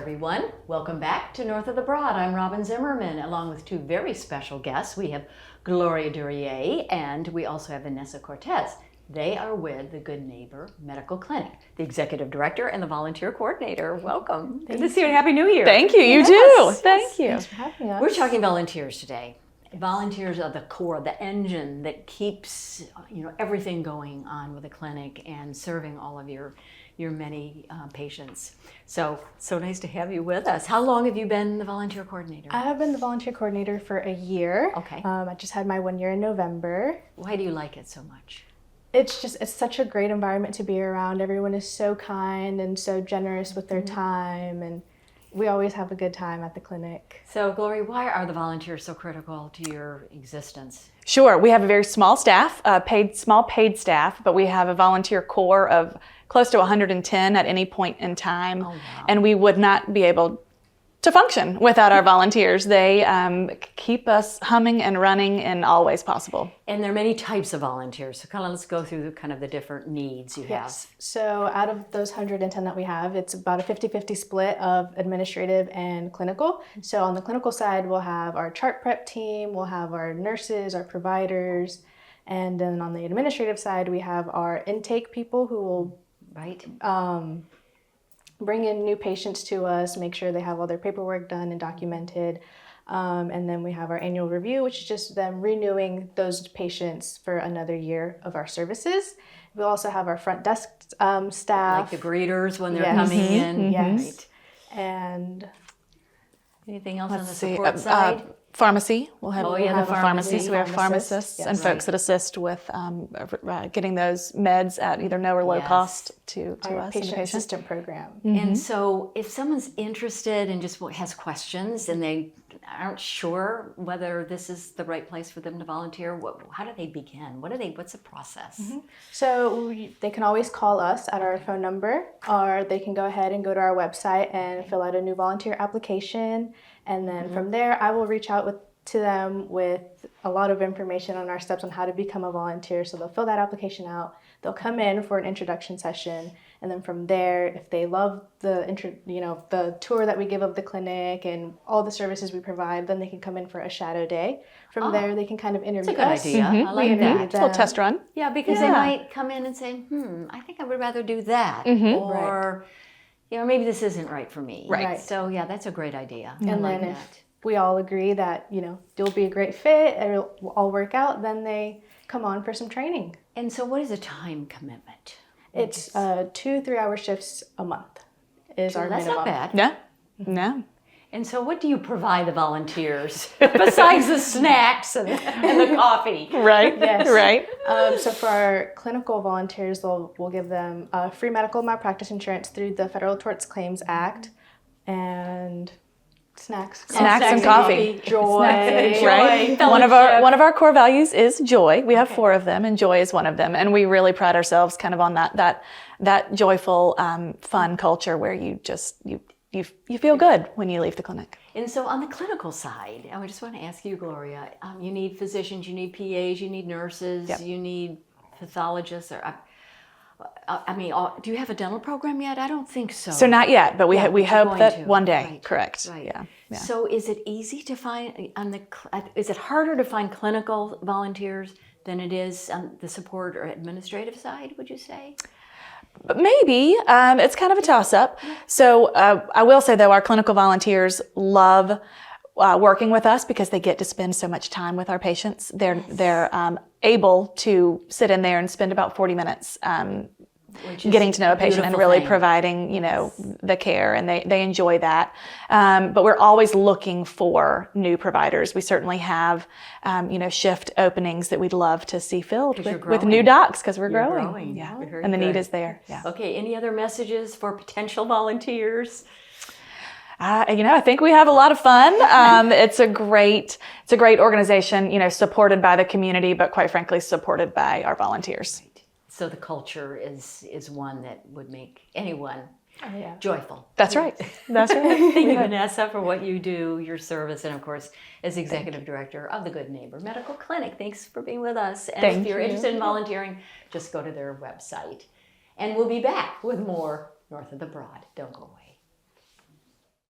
everyone. Welcome back to North of the Broad. I'm Robyn Zimmerman, along with two very special guests. We have Gloria Duryea and we also have Vanessa Cortes. They are with the Good Neighbor Medical Clinic, the executive director and the volunteer coordinator. Welcome. Good to see you and Happy New Year. Thank you. You too. Thank you. Thanks for having us. We're talking volunteers today. Volunteers are the core, the engine that keeps everything going on with the clinic and serving all of your many patients. So nice to have you with us. How long have you been the volunteer coordinator? I have been the volunteer coordinator for a year. Okay. I just had my 1 year in November. Why do you like it so much? It's such a great environment to be around. Everyone is so kind and so generous with their time, and we always have a good time at the clinic. So, Gloria, why are the volunteers so critical to your existence? Sure. We have a very small staff, small paid staff, but we have a volunteer core of close to 110 at any point in time. Oh, wow. And we would not be able to function without our volunteers. They keep us humming and running in all ways possible. And there are many types of volunteers. So let's go through the different needs you have. So out of those 110 that we have, it's about a 50-50 split of administrative and clinical. So on the clinical side, we'll have our chart prep team, we'll have our nurses, our providers, and then on the administrative side, we have our intake people who will bring in new patients to us, make sure they have all their paperwork done and documented. And then we have our annual review, which is just them renewing those patients for another year of our services. We also have our front desk staff. Like the greeters when they're coming in. Yes. Right. And anything else on the support side? Pharmacy. We'll have a pharmacy. So we have pharmacists, pharmacists and folks that assist with getting those meds at either no or low cost to our us. patient assistant program. And so if someone's interested and just has questions and they aren't sure whether this is the right place for them to volunteer, how do they begin? What's the process? So they can always call us at our phone number, or they can go ahead and go to our website and fill out a new volunteer application. And then from there, I will reach out to them with a lot of information on our steps on how to become a volunteer. So they'll fill that application out. They'll come in for an introduction session. And then from there, if they love the tour that we give of the clinic and all the services we provide, then they can come in for a shadow day. From there, they can kind of interview us. That's a good idea. I like that. It's a little test run. Yeah, because they might come in and say, I think I would rather do that. Or, maybe this isn't right for me. Right. So, yeah, that's a great idea. I And like then that. if we all agree that, you'll be a great fit, it'll all work out, then they come on for some training. And so what is a time commitment? It's 2 3-hour shifts a month is our That's minimum. not bad. Yeah. No. And so what do you provide the volunteers besides the snacks and the coffee? Right. Yes. Right. So for our clinical volunteers, we'll give them free medical malpractice insurance through the Federal Tort Claims Act and snacks and coffee. Joy. Right. One of our core values is joy. We have 4 of them, and joy is one of them. And we really pride ourselves kind of on that joyful, fun culture where you feel good when you leave the clinic. And so on the clinical side, I just want to ask you, Gloria, you need physicians, you need PAs, you need nurses, you need pathologists, do you have a dental program yet? I don't think so. So not yet, but we hope that one day. Right. Correct. Right. Yeah. So is it easy to find is it harder to find clinical volunteers than it is on the support or administrative side, would you say? But maybe. It's kind of a toss-up. So I will say, though, our clinical volunteers love working with us because they get to spend so much time with our patients. They're able to sit in there and spend about 40 minutes getting to know a patient and really providing, the care, and they enjoy that. But we're always looking for new providers. We certainly have, shift openings that we'd love to see filled with new docs because we're growing. Yeah, and the need is there. Yeah. Okay. Any other messages for potential volunteers? I think we have a lot of fun. It's a great organization, supported by the community, but quite frankly, supported by our volunteers. Right. So the culture is one that would make anyone joyful. That's right. That's right. Thank you, Vanessa, for what you do, your service, and of course, as Executive Director of the Good Neighbor Medical Clinic. Thanks for being with us. And if you're interested in volunteering, just go to their website. And we'll be back with more North of the Broad. Don't go away.